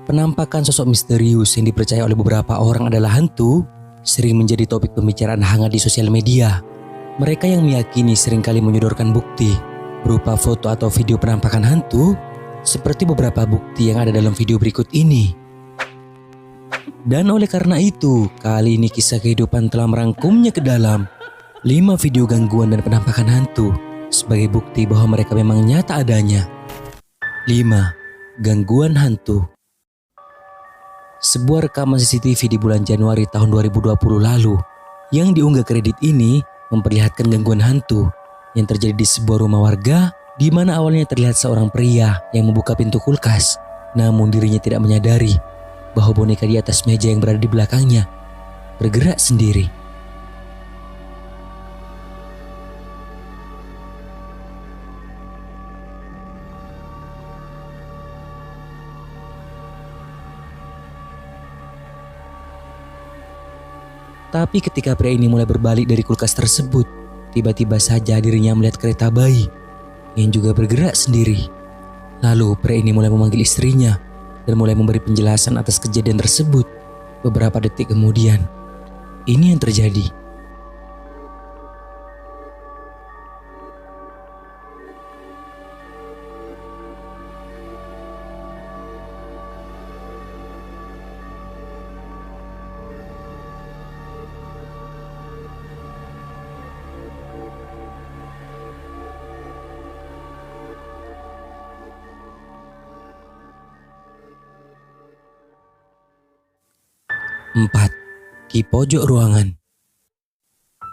Penampakan sosok misterius yang dipercaya oleh beberapa orang adalah hantu sering menjadi topik pembicaraan hangat di sosial media. Mereka yang meyakini seringkali menyodorkan bukti berupa foto atau video penampakan hantu, seperti beberapa bukti yang ada dalam video berikut ini. Dan oleh karena itu, kali ini kisah kehidupan telah merangkumnya ke dalam 5 video gangguan dan penampakan hantu sebagai bukti bahwa mereka memang nyata adanya. 5. Gangguan hantu. Sebuah rekaman CCTV di bulan Januari tahun 2020 lalu yang diunggah ke Reddit ini memperlihatkan gangguan hantu yang terjadi di sebuah rumah warga, di mana awalnya terlihat seorang pria yang membuka pintu kulkas, namun dirinya tidak menyadari bahwa boneka di atas meja yang berada di belakangnya bergerak sendiri. Tapi ketika pria ini mulai berbalik dari kulkas tersebut, tiba-tiba saja dirinya melihat kereta bayi yang juga bergerak sendiri. Lalu pria ini mulai memanggil istrinya dan mulai memberi penjelasan atas kejadian tersebut. Beberapa detik kemudian, ini yang terjadi. Empat, di pojok ruangan.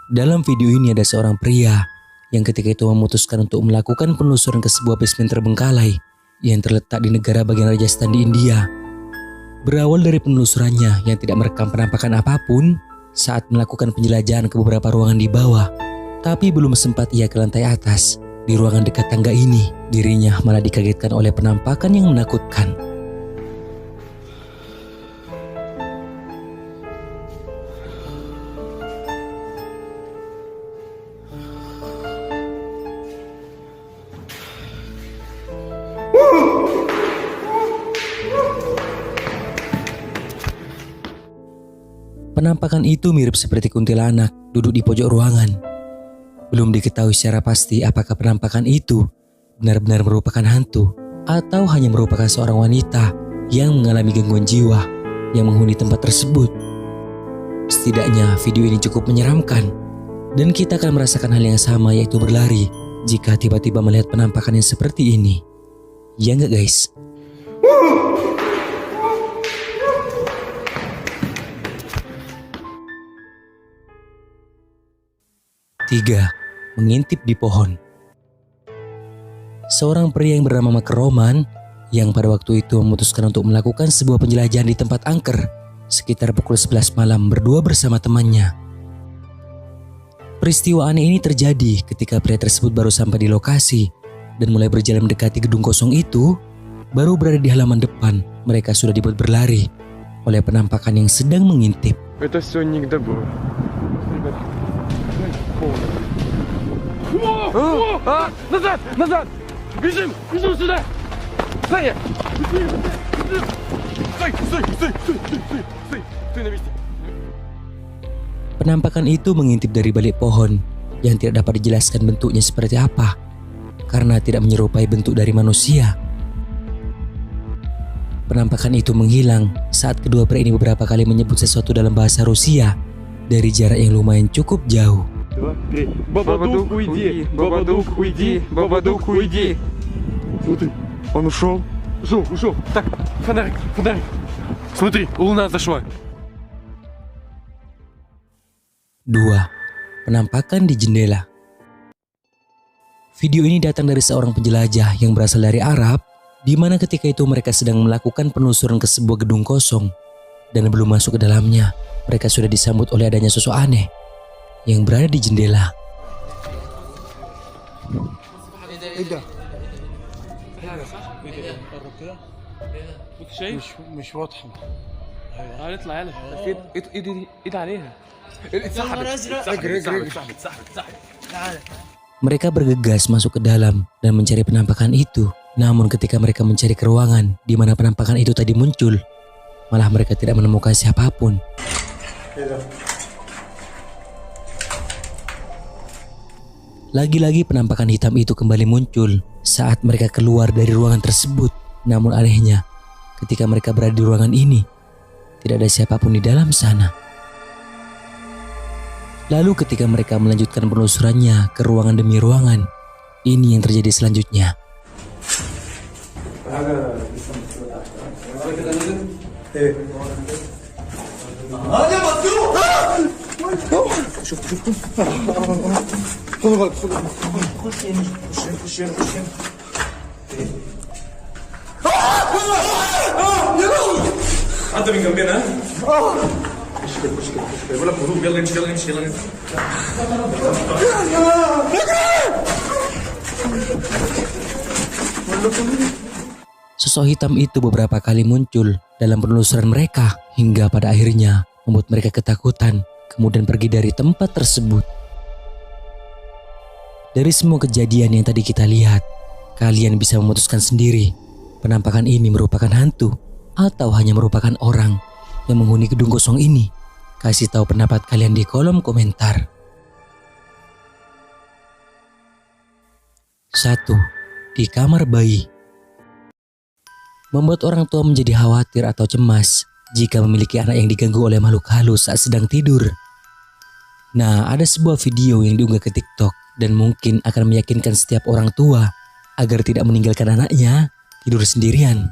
Dalam video ini ada seorang pria yang ketika itu memutuskan untuk melakukan penelusuran ke sebuah basement terbengkalai yang terletak di negara bagian Rajasthan di India. Berawal dari penelusurannya yang tidak merekam penampakan apapun saat melakukan penjelajahan ke beberapa ruangan di bawah, tapi belum sempat ia ke lantai atas. Di ruangan dekat tangga ini, dirinya malah dikagetkan oleh penampakan yang menakutkan. Penampakan itu mirip seperti kuntilanak duduk di pojok ruangan. Belum diketahui secara pasti apakah penampakan itu benar-benar merupakan hantu atau hanya merupakan seorang wanita yang mengalami gangguan jiwa yang menghuni tempat tersebut. Setidaknya video ini cukup menyeramkan dan kita akan merasakan hal yang sama, yaitu berlari jika tiba-tiba melihat penampakan yang seperti ini. Ya nggak guys? 3. Mengintip di pohon. Seorang pria yang bernama Mark Roman yang pada waktu itu memutuskan untuk melakukan sebuah penjelajahan di tempat angker sekitar pukul 11 malam berdua bersama temannya. Peristiwa aneh ini terjadi ketika pria tersebut baru sampai di lokasi dan mulai berjalan mendekati gedung kosong itu. Baru berada di halaman depan, mereka sudah dibuat berlari oleh penampakan yang sedang mengintip. Это все нигде было. Назад! Назад! Бежим! Бежим сюда! Саня! Быстрее! Быстрее! Стой! Стой! Стой! Стой! Стой! Стой! Стой на месте! Penampakan itu mengintip dari balik pohon yang tidak dapat dijelaskan bentuknya seperti apa karena tidak menyerupai bentuk dari manusia. Penampakan itu menghilang saat kedua pria ini beberapa kali menyebut sesuatu dalam bahasa Rusia dari jarak yang lumayan cukup jauh. Бабадук, уйди! Бабадук, уйди! Бабадук, уйди! Смотри, он ушел. Ушел, ушел. Так, фонарик, фонарик. Смотри, луна зашла. 2. Penampakan di jendela. Video ini datang dari seorang penjelajah yang berasal dari Arab, di mana ketika itu mereka sedang melakukan penelusuran ke sebuah gedung kosong dan belum masuk ke dalamnya, mereka sudah disambut oleh adanya sosok aneh yang berada di jendela. مش واضحة. تعال اطلع يلا. ايد عليها. Mereka bergegas masuk ke dalam dan mencari penampakan itu. Namun ketika mereka mencari ke ruangan di mana penampakan itu tadi muncul, malah mereka tidak menemukan siapapun. Lagi-lagi penampakan hitam itu kembali muncul saat mereka keluar dari ruangan tersebut. Namun anehnya, ketika mereka berada di ruangan ini, tidak ada siapapun di dalam sana. Lalu ketika mereka melanjutkan penelusurannya ke ruangan demi ruangan, ini yang terjadi selanjutnya. انت من جنبنا ولا هروب يلا نمشي يلا نمشي يلا نمشي Sosok hitam itu beberapa kali muncul dalam penelusuran mereka hingga pada akhirnya membuat mereka ketakutan, kemudian pergi dari tempat tersebut. Dari semua kejadian yang tadi kita lihat, kalian bisa memutuskan sendiri penampakan ini merupakan hantu atau hanya merupakan orang yang menghuni gedung kosong ini. Kasih tahu pendapat kalian di kolom komentar. 1. Di kamar bayi. Membuat orang tua menjadi khawatir atau cemas jika memiliki anak yang diganggu oleh makhluk halus saat sedang tidur. Nah, ada sebuah video yang diunggah ke TikTok dan mungkin akan meyakinkan setiap orang tua agar tidak meninggalkan anaknya tidur sendirian.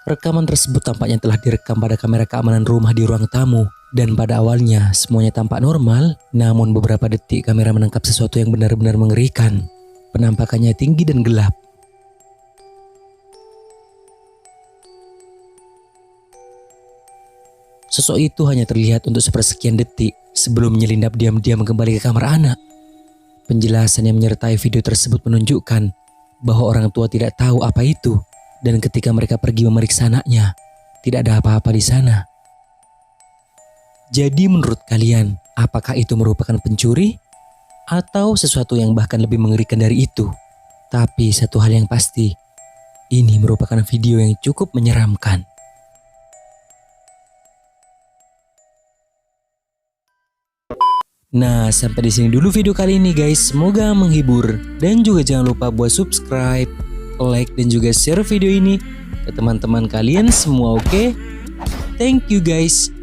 Rekaman tersebut tampaknya telah direkam pada kamera keamanan rumah di ruang tamu dan pada awalnya semuanya tampak normal, namun beberapa detik kamera menangkap sesuatu yang benar-benar mengerikan. Penampakannya tinggi dan gelap. Sosok itu hanya terlihat untuk sepersekian detik sebelum menyelinap diam-diam kembali ke kamar anak. Penjelasan yang menyertai video tersebut menunjukkan bahwa orang tua tidak tahu apa itu. Dan ketika mereka pergi memeriksa anaknya, tidak ada apa-apa di sana. Jadi menurut kalian, apakah itu merupakan pencuri? Atau sesuatu yang bahkan lebih mengerikan dari itu? Tapi satu hal yang pasti, ini merupakan video yang cukup menyeramkan. Nah, sampai di sini dulu video kali ini guys. Semoga menghibur. Dan juga jangan lupa buat subscribe, like dan juga share video ini ke teman-teman kalian semua, oke? Thank you guys.